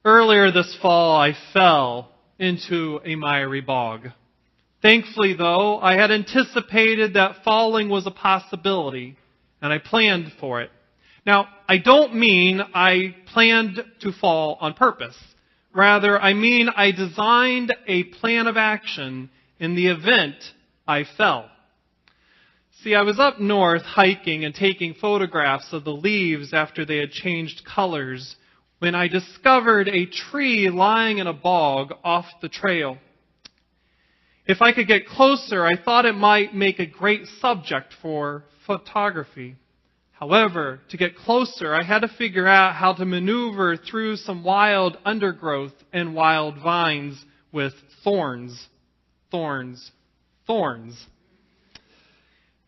Earlier this fall, I fell into a miry bog. Thankfully, though, I had anticipated that falling was a possibility, and I planned for it. Now, I don't mean I planned to fall on purpose. Rather, I mean I designed a plan of action in the event I fell. See, I was up north hiking and taking photographs of the leaves after they had changed colors when I discovered a tree lying in a bog off the trail. If I could get closer, I thought it might make a great subject for photography. However, to get closer, I had to figure out how to maneuver through some wild undergrowth and wild vines with thorns.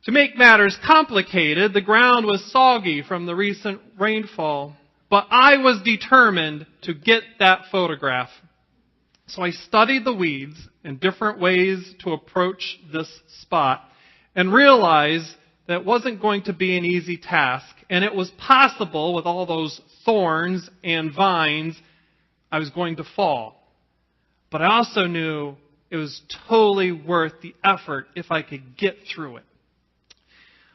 To make matters complicated, the ground was soggy from the recent rainfall, but I was determined to get that photograph. So I studied the weeds and different ways to approach this spot and realized that it wasn't going to be an easy task, and it was possible with all those thorns and vines I was going to fall. But I also knew it was totally worth the effort if I could get through it.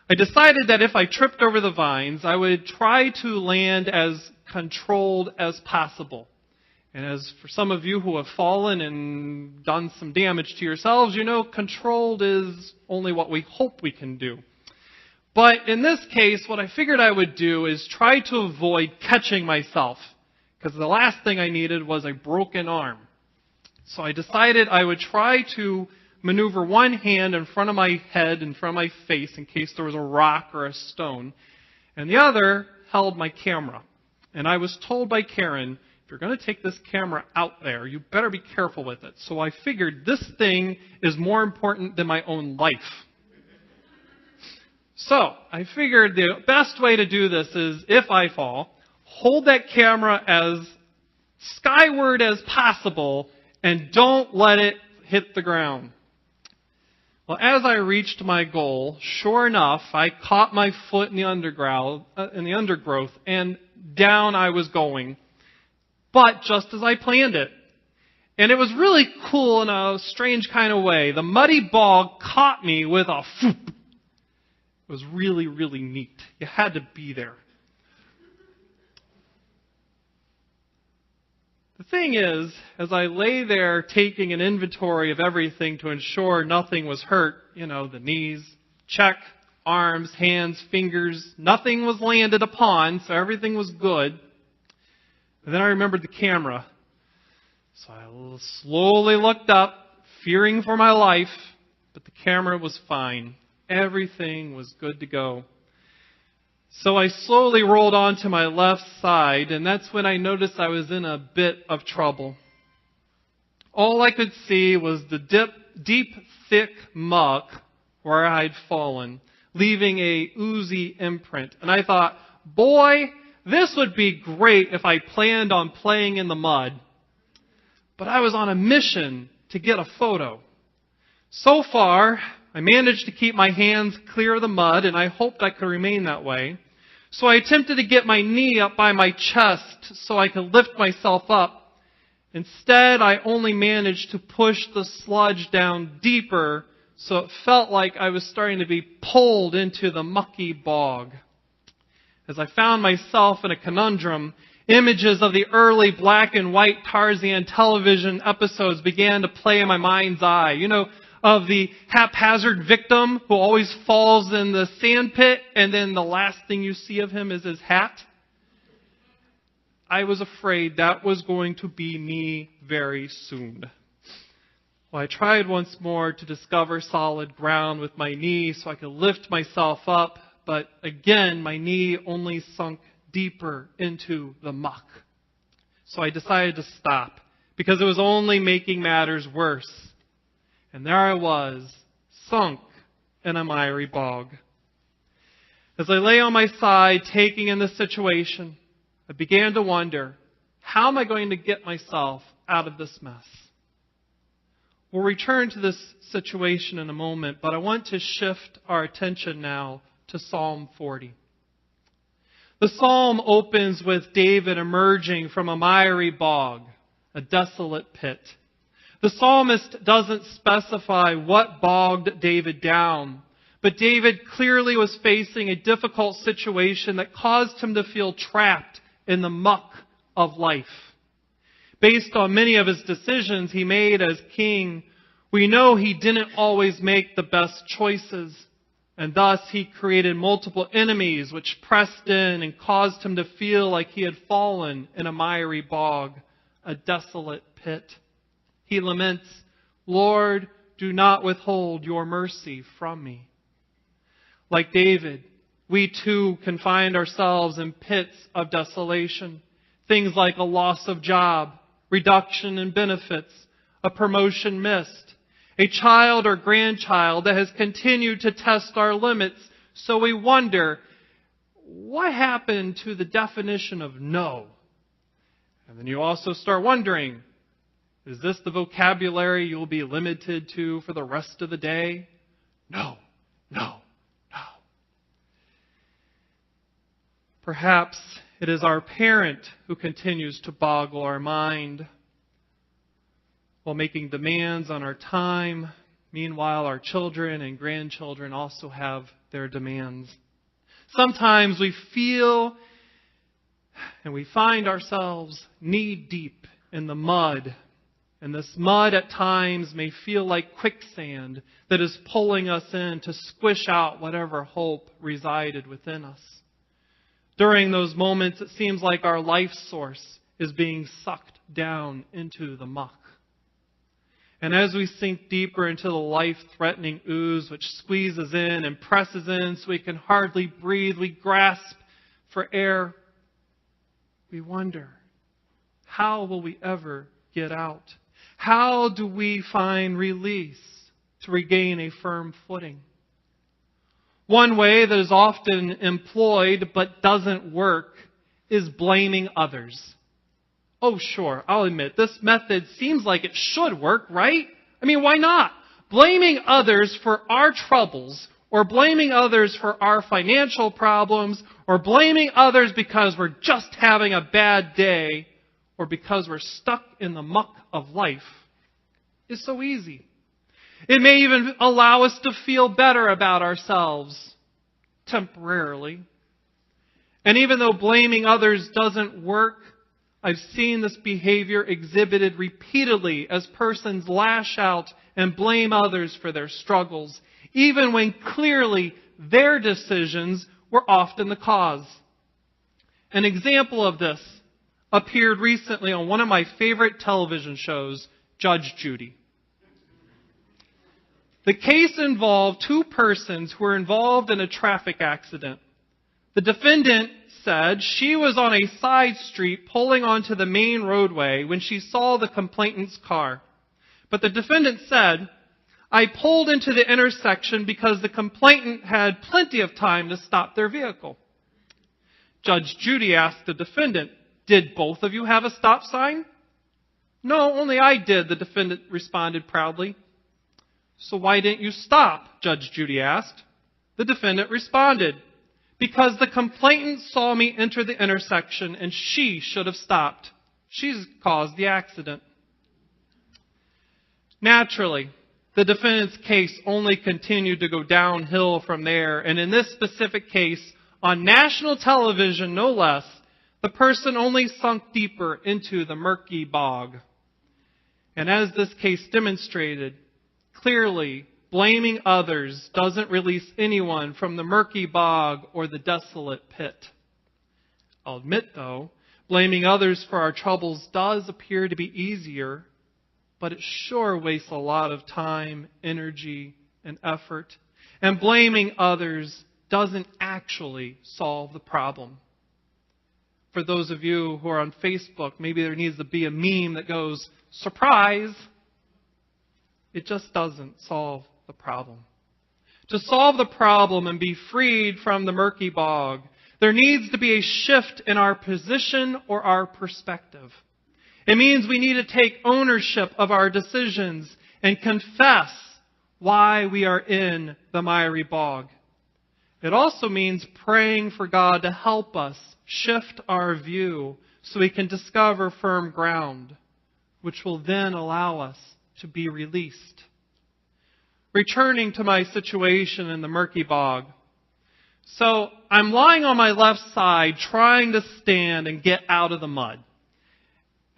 I decided that if I tripped over the vines, I would try to land as controlled as possible. And as for some of you who have fallen and done some damage to yourselves, you know controlled is only what we hope we can do. But in this case, what I figured I would do is try to avoid catching myself, because the last thing I needed was a broken arm. So I decided I would try to maneuver one hand in front of my head, in front of my face, in case there was a rock or a stone, and the other held my camera. And I was told by Karen, if you're going to take this camera out there, you better be careful with it. So I figured this thing is more important than my own life. So I figured the best way to do this is, if I fall, hold that camera as skyward as possible and don't let it hit the ground. Well, as I reached my goal, sure enough, I caught my foot in the undergrowth, and down I was going. But just as I planned it. And it was really cool in a strange kind of way. The muddy bog caught me with a whoop. It was really, really neat. You had to be there. The thing is, as I lay there taking an inventory of everything to ensure nothing was hurt, the knees, check, arms, hands, fingers, nothing was landed upon, so everything was good. And then I remembered the camera. So I slowly looked up, fearing for my life, but the camera was fine. Everything was good to go. So I slowly rolled onto my left side, and that's when I noticed I was in a bit of trouble. All I could see was the deep, thick muck where I'd fallen, leaving a oozy imprint. And I thought, boy, this would be great if I planned on playing in the mud. But I was on a mission to get a photo. So far, I managed to keep my hands clear of the mud, and I hoped I could remain that way. So I attempted to get my knee up by my chest so I could lift myself up. Instead, I only managed to push the sludge down deeper, so it felt like I was starting to be pulled into the mucky bog. As I found myself in a conundrum, images of the early black and white Tarzan television episodes began to play in my mind's eye. Of the haphazard victim who always falls in the sand pit, and then the last thing you see of him is his hat. I was afraid that was going to be me very soon. Well, I tried once more to discover solid ground with my knee so I could lift myself up, but again, my knee only sunk deeper into the muck. So I decided to stop, because it was only making matters worse. And there I was, sunk in a miry bog. As I lay on my side, taking in the situation, I began to wonder, how am I going to get myself out of this mess? We'll return to this situation in a moment, but I want to shift our attention now to Psalm 40. The psalm opens with David emerging from a miry bog, a desolate pit. The psalmist doesn't specify what bogged David down, but David clearly was facing a difficult situation that caused him to feel trapped in the muck of life. Based on many of his decisions he made as king, we know he didn't always make the best choices, and thus he created multiple enemies which pressed in and caused him to feel like he had fallen in a miry bog, a desolate pit. He laments, "Lord, do not withhold your mercy from me." Like David, we too can find ourselves in pits of desolation. Things like a loss of job, reduction in benefits, a promotion missed, a child or grandchild that has continued to test our limits. So we wonder, what happened to the definition of no? And then you also start wondering, is this the vocabulary you'll be limited to for the rest of the day? No, no, no. Perhaps it is our parent who continues to boggle our mind while making demands on our time. Meanwhile, our children and grandchildren also have their demands. Sometimes we feel and we find ourselves knee-deep in the mud. And this mud at times may feel like quicksand that is pulling us in to squish out whatever hope resided within us. During those moments, it seems like our life source is being sucked down into the muck. And as we sink deeper into the life-threatening ooze which squeezes in and presses in so we can hardly breathe, we grasp for air. We wonder, how will we ever get out? How do we find release to regain a firm footing? One way that is often employed but doesn't work is blaming others. Oh, sure, I'll admit, this method seems like it should work, right? I mean, why not? Blaming others for our troubles, or blaming others for our financial problems, or blaming others because we're just having a bad day, or because we're stuck in the muck of life, is so easy. It may even allow us to feel better about ourselves, temporarily. And even though blaming others doesn't work, I've seen this behavior exhibited repeatedly as persons lash out and blame others for their struggles, even when clearly their decisions were often the cause. An example of this appeared recently on one of my favorite television shows, Judge Judy. The case involved two persons who were involved in a traffic accident. The defendant said she was on a side street pulling onto the main roadway when she saw the complainant's car. But the defendant said, "I pulled into the intersection because the complainant had plenty of time to stop their vehicle." Judge Judy asked the defendant, "Did both of you have a stop sign?" "No, only I did," the defendant responded proudly. "So why didn't you stop?" Judge Judy asked. The defendant responded, "Because the complainant saw me enter the intersection and she should have stopped. She's caused the accident." Naturally, the defendant's case only continued to go downhill from there. And in this specific case, on national television no less, the person only sunk deeper into the murky bog. And as this case demonstrated, clearly, blaming others doesn't release anyone from the murky bog or the desolate pit. I'll admit, though, blaming others for our troubles does appear to be easier, but it sure wastes a lot of time, energy, and effort. And blaming others doesn't actually solve the problem. For those of you who are on Facebook, maybe there needs to be a meme that goes, "Surprise!" It just doesn't solve the problem. To solve the problem and be freed from the murky bog, there needs to be a shift in our position or our perspective. It means we need to take ownership of our decisions and confess why we are in the miry bog. It also means praying for God to help us shift our view so we can discover firm ground, which will then allow us to be released. Returning to my situation in the murky bog. So I'm lying on my left side trying to stand and get out of the mud.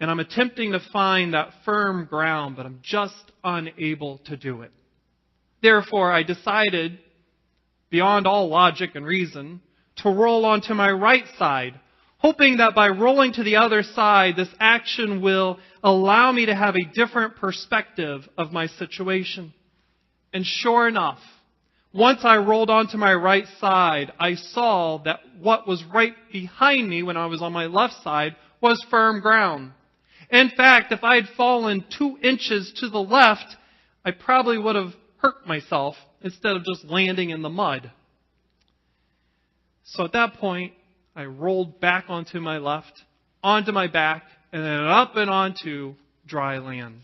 And I'm attempting to find that firm ground, but I'm just unable to do it. Therefore, I decided, beyond all logic and reason, to roll onto my right side, hoping that by rolling to the other side, this action will allow me to have a different perspective of my situation. And sure enough, once I rolled onto my right side, I saw that what was right behind me when I was on my left side was firm ground. In fact, if I had fallen 2 inches to the left, I probably would have hurt myself instead of just landing in the mud. So at that point, I rolled back onto my left, onto my back, and then up and onto dry land.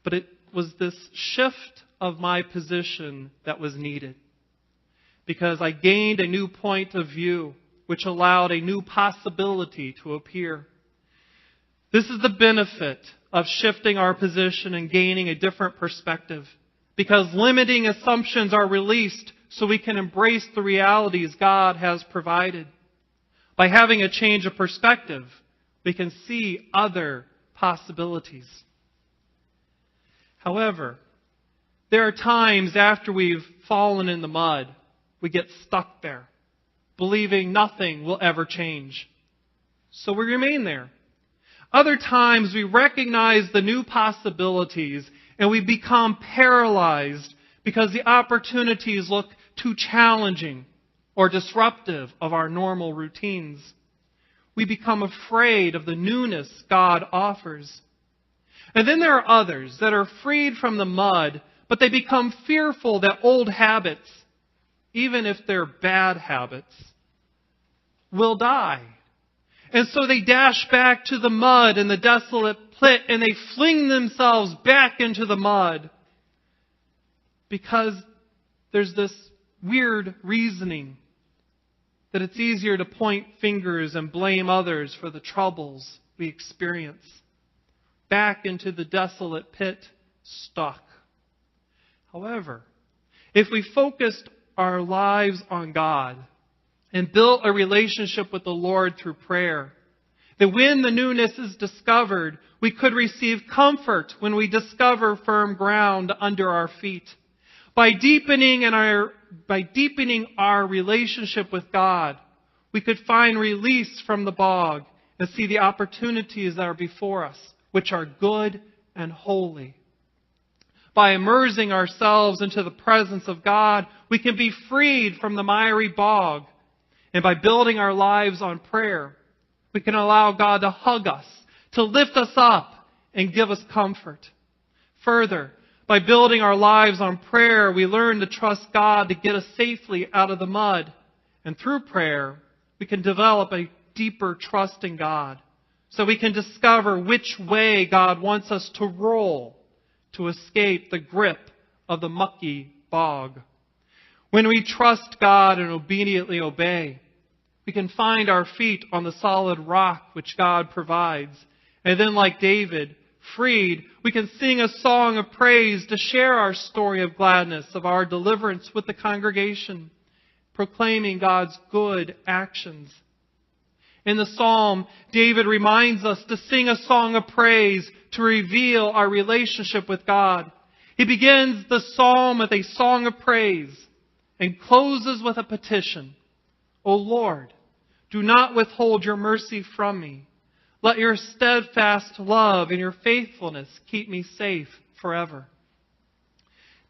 But it was this shift of my position that was needed, because I gained a new point of view, which allowed a new possibility to appear. This is the benefit of shifting our position and gaining a different perspective, because limiting assumptions are released so we can embrace the realities God has provided. By having a change of perspective, we can see other possibilities. However, there are times after we've fallen in the mud, we get stuck there, believing nothing will ever change. So we remain there. Other times we recognize the new possibilities and we become paralyzed because the opportunities look too challenging or disruptive of our normal routines. We become afraid of the newness God offers. And then there are others that are freed from the mud, but they become fearful that old habits, even if they're bad habits, will die. And so they dash back to the mud and the desolate pit and they fling themselves back into the mud because there's this weird reasoning that it's easier to point fingers and blame others for the troubles we experience. Back into the desolate pit, stuck. However, if we focused our lives on God and built a relationship with the Lord through prayer, that when the newness is discovered, we could receive comfort when we discover firm ground under our feet. By deepening our relationship with God, we could find release from the bog and see the opportunities that are before us, which are good and holy. By immersing ourselves into the presence of God, we can be freed from the miry bog. And by building our lives on prayer, we can allow God to hug us, to lift us up, and give us comfort. Further, by building our lives on prayer, we learn to trust God to get us safely out of the mud. And through prayer, we can develop a deeper trust in God, so we can discover which way God wants us to roll to escape the grip of the mucky bog. When we trust God and obediently obey, we can find our feet on the solid rock which God provides. And then, like David, freed, we can sing a song of praise to share our story of gladness, of our deliverance with the congregation, proclaiming God's good actions. In the psalm, David reminds us to sing a song of praise to reveal our relationship with God. He begins the psalm with a song of praise and closes with a petition. O Lord, do not withhold your mercy from me. Let your steadfast love and your faithfulness keep me safe forever.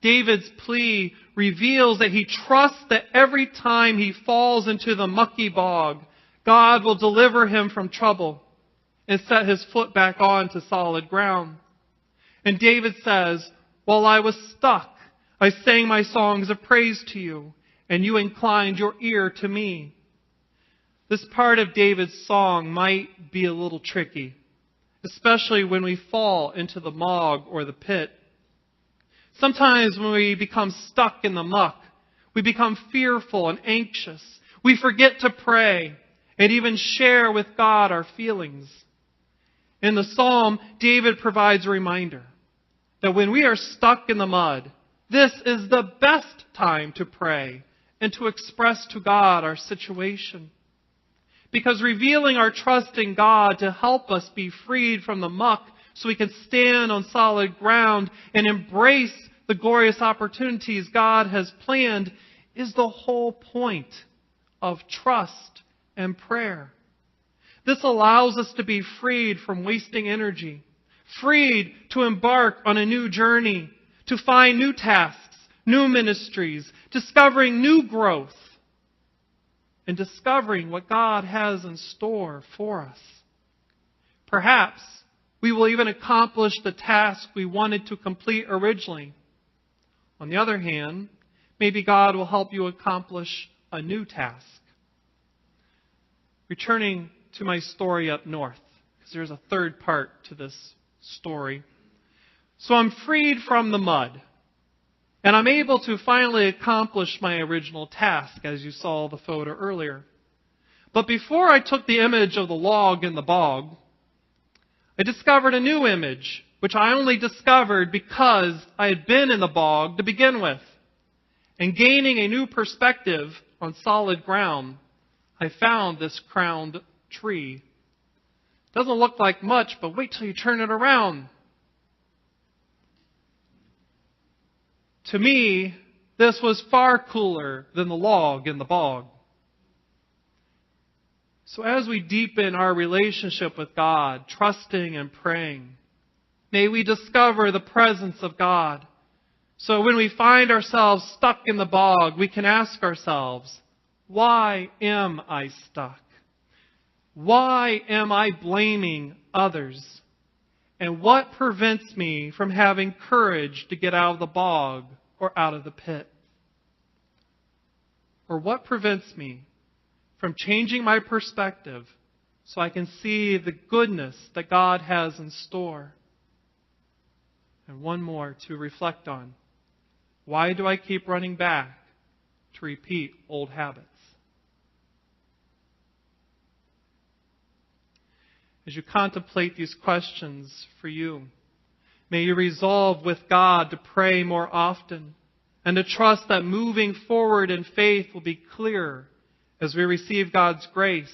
David's plea reveals that he trusts that every time he falls into the mucky bog, God will deliver him from trouble and set his foot back onto solid ground. And David says, while I was stuck, I sang my songs of praise to you, and you inclined your ear to me. This part of David's song might be a little tricky, especially when we fall into the bog or the pit. Sometimes when we become stuck in the muck, We become fearful and anxious. We forget to pray and even share with God our feelings. In the psalm, David provides a reminder that when we are stuck in the mud, this is the best time to pray and to express to God our situation. Because revealing our trust in God to help us be freed from the muck so we can stand on solid ground and embrace the glorious opportunities God has planned is the whole point of trust and prayer. This allows us to be freed from wasting energy, freed to embark on a new journey, to find new tasks, new ministries, discovering new growth, and discovering what God has in store for us. Perhaps we will even accomplish the task we wanted to complete originally. On the other hand, maybe God will help you accomplish a new task. Returning to my story up north, because there's a third part to this story. So I'm freed from the mud, and I'm able to finally accomplish my original task, as you saw the photo earlier. But before I took the image of the log in the bog, I discovered a new image, which I only discovered because I had been in the bog to begin with. And gaining a new perspective on solid ground, I found this crowned tree. Doesn't look like much, but wait till you turn it around. To me, this was far cooler than the log in the bog. So as we deepen our relationship with God, trusting and praying, may we discover the presence of God. So when we find ourselves stuck in the bog, we can ask ourselves, why am I stuck? Why am I blaming others? And what prevents me from having courage to get out of the bog or out of the pit? Or what prevents me from changing my perspective so I can see the goodness that God has in store? And one more to reflect on. Why do I keep running back to repeat old habits? As you contemplate these questions for you, may you resolve with God to pray more often and to trust that moving forward in faith will be clearer as we receive God's grace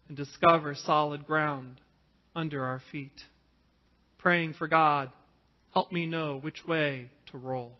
and discover solid ground under our feet. Praying for God, help me know which way to roll.